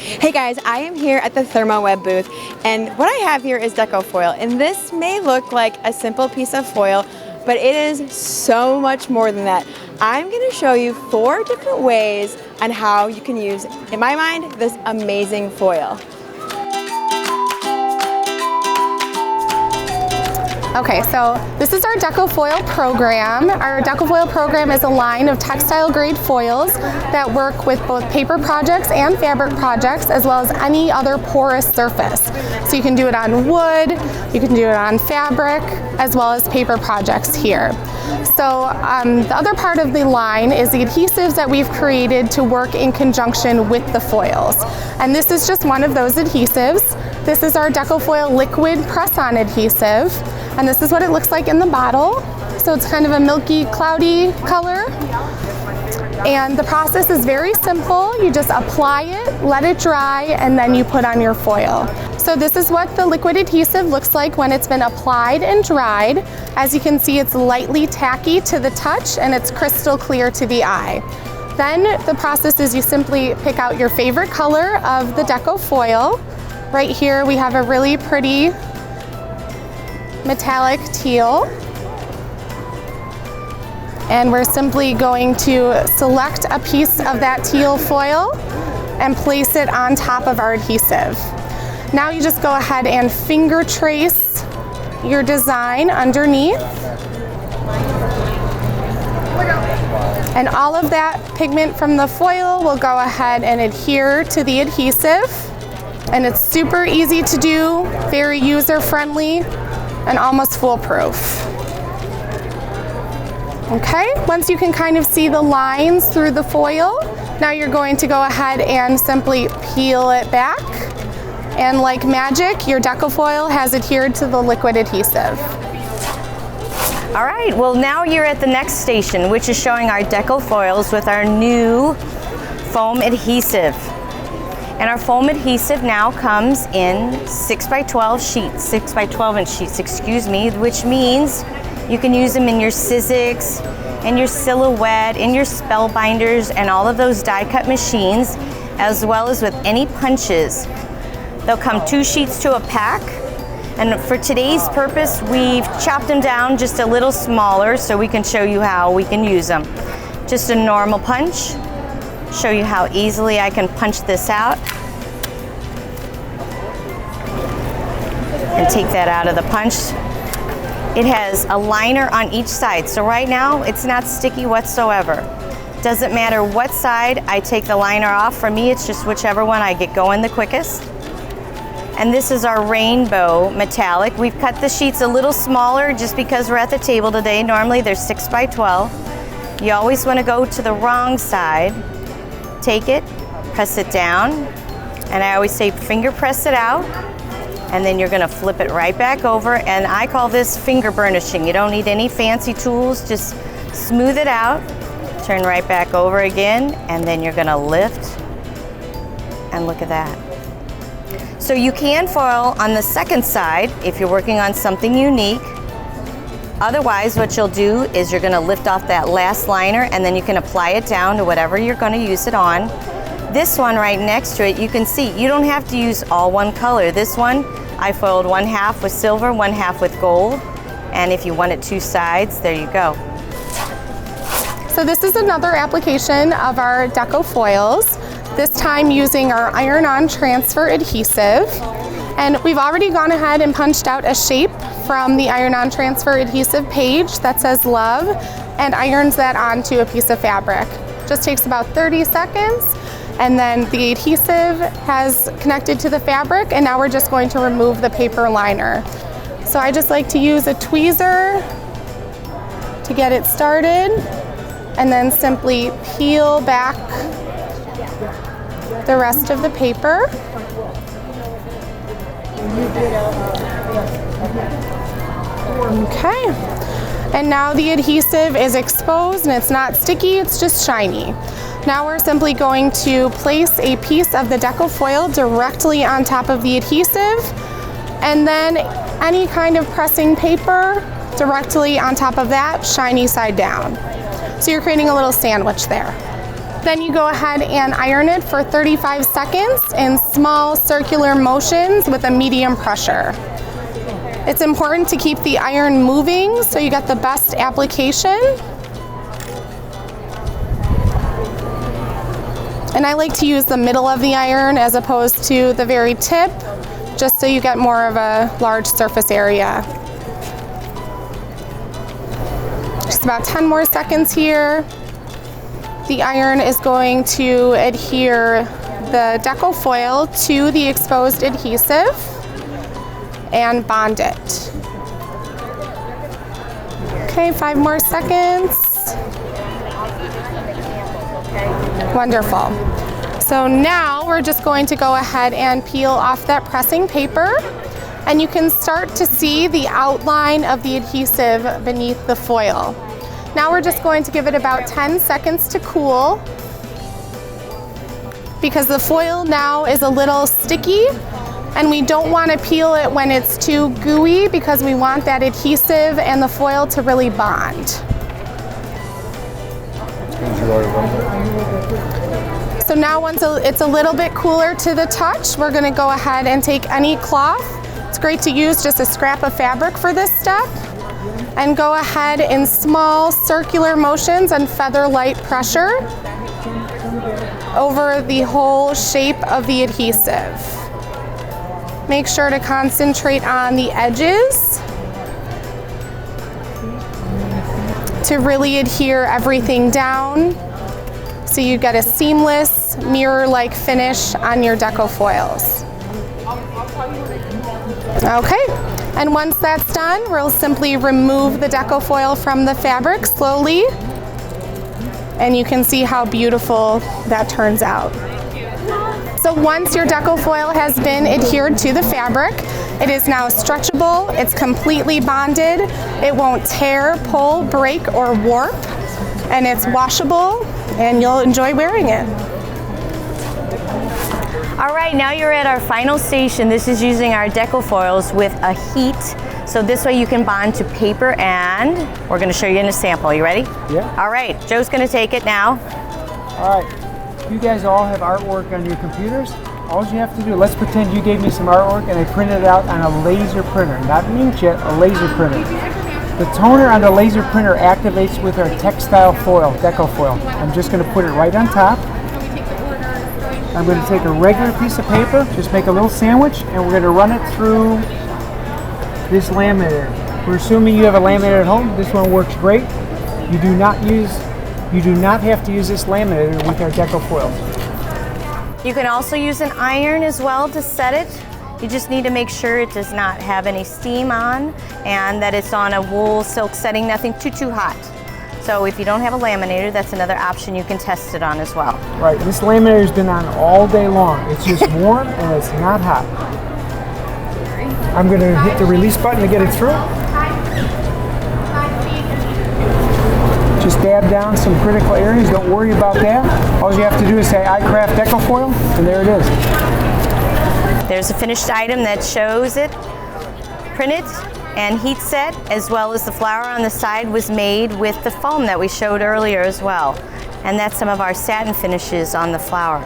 Hey guys, I am here at the Thermoweb booth, and what I have here is Deco Foil, and this may look like a simple piece of foil, but it is so much more than that. I'm going to show you 4 different ways on how you can use, in my mind, this amazing foil. Okay, so this is our Deco Foil program. Our Deco Foil program is a line of textile grade foils that work with both paper projects and fabric projects, as well as any other porous surface. So you can do it on wood, you can do it on fabric, as well as paper projects here. So the other part of the line is the adhesives that we've created to work in conjunction with the foils. And this is just one of those adhesives. This is our Deco Foil liquid press-on adhesive. And this is what it looks like in the bottle. So it's kind of a milky, cloudy color. And the process is very simple. You just apply it, let it dry, and then you put on your foil. So this is what the liquid adhesive looks like when it's been applied and dried. As you can see, it's lightly tacky to the touch and it's crystal clear to the eye. Then the process is you simply pick out your favorite color of the Deco Foil. Right here we have a really pretty metallic teal, and we're simply going to select a piece of that teal foil and place it on top of our adhesive. Now you just go ahead and finger trace your design underneath, and all of that pigment from the foil will go ahead and adhere to the adhesive. And it's super easy to do, very user-friendly, and almost foolproof. Okay, once you can kind of see the lines through the foil, now you're going to go ahead and simply peel it back. And like magic, your Deco Foil has adhered to the liquid adhesive. All right, well now you're at the next station, which is showing our Deco Foils with our new foam adhesive. And our foam adhesive now comes in 6x12 sheets, 6x12 inch sheets, excuse me, which means you can use them in your Sizzix, in your Silhouette, in your Spellbinders, and all of those die cut machines, as well as with any punches. They'll come 2 sheets to a pack. And for today's purpose, we've chopped them down just a little smaller so we can show you how we can use them. Just a normal punch. Show you how easily I can punch this out and take that out of the punch. It has a liner on each side, so right now it's not sticky whatsoever. Doesn't matter what side I take the liner off. For me, it's just whichever one I get going the quickest. And this is our rainbow metallic. We've cut the sheets a little smaller just because we're at the table today. Normally they're 6x12. You always want to go to the wrong side. Take it, press it down, and I always say finger press it out, and then you're gonna flip it right back over, and I call this finger burnishing. You don't need any fancy tools, just smooth it out, turn right back over again, and then you're gonna lift, and look at that. So you can foil on the second side if you're working on something unique. Otherwise, what you'll do is you're gonna lift off that last liner and then you can apply it down to whatever you're gonna use it on. This one right next to it, you can see, you don't have to use all one color. This one, I foiled 1/2 with silver, 1/2 with gold. And if you wanted 2 sides, there you go. So this is another application of our Deco Foils, this time using our IronOn Transfer adhesive. And we've already gone ahead and punched out a shape from the IronOn Transfer adhesive page that says love and irons that onto a piece of fabric. Just takes about 30 seconds, and then the adhesive has connected to the fabric, and now we're just going to remove the paper liner. So I just like to use a tweezer to get it started, and then simply peel back the rest of the paper. Okay, and now the adhesive is exposed and it's not sticky, it's just shiny. Now we're simply going to place a piece of the Deco Foil directly on top of the adhesive, and then any kind of pressing paper directly on top of that, shiny side down. So you're creating a little sandwich there. Then you go ahead and iron it for 35 seconds in small circular motions with a medium pressure. It's important to keep the iron moving so you get the best application. And I like to use the middle of the iron as opposed to the very tip, just so you get more of a large surface area. Just about 10 more seconds here. The iron is going to adhere the Deco Foil to the exposed adhesive and bond it. Okay, 5 more seconds. Wonderful. So now we're just going to go ahead and peel off that pressing paper, and you can start to see the outline of the adhesive beneath the foil. Now we're just going to give it about 10 seconds to cool, because the foil now is a little sticky and we don't want to peel it when it's too gooey because we want that adhesive and the foil to really bond. So now once it's a little bit cooler to the touch, we're going to go ahead and take any cloth. It's great to use just a scrap of fabric for this step. And go ahead in small circular motions and feather light pressure over the whole shape of the adhesive. Make sure to concentrate on the edges to really adhere everything down so you get a seamless mirror-like finish on your Deco foils. Okay. And once that's done, we'll simply remove the Deco foil from the fabric slowly, and you can see how beautiful that turns out. So once your Deco foil has been adhered to the fabric, it is now stretchable, it's completely bonded, it won't tear, pull, break, or warp, and it's washable, and you'll enjoy wearing it. All right, now you're at our final station. This is using our Deco foils with a heat. So this way you can bond to paper, and we're gonna show you in a sample. You ready? Yeah. All right, Joe's gonna take it now. All right, you guys all have artwork on your computers. All you have to do, let's pretend you gave me some artwork and I printed it out on a laser printer, not an inkjet, a laser printer. The toner on the laser printer activates with our textile foil, Deco foil. I'm just gonna put it right on top. I'm going to take a regular piece of paper, just make a little sandwich, and we're going to run it through this laminator. We're assuming you have a laminator at home. This one works great. You do not have to use this laminator with our Deco foils. You can also use an iron as well to set it. You just need to make sure it does not have any steam on and that it's on a wool silk setting, nothing too hot. So if you don't have a laminator, that's another option you can test it on as well. Right, this laminator's been on all day long. It's just warm and it's not hot. I'm going to hit the release button to get it through. Just dab down some critical areas, don't worry about that. All you have to do is say iCraft Deco Foil, and there it is. There's a finished item that shows it printed and heat set, as well as the flower on the side was made with the foam that we showed earlier as well. And that's some of our satin finishes on the flower.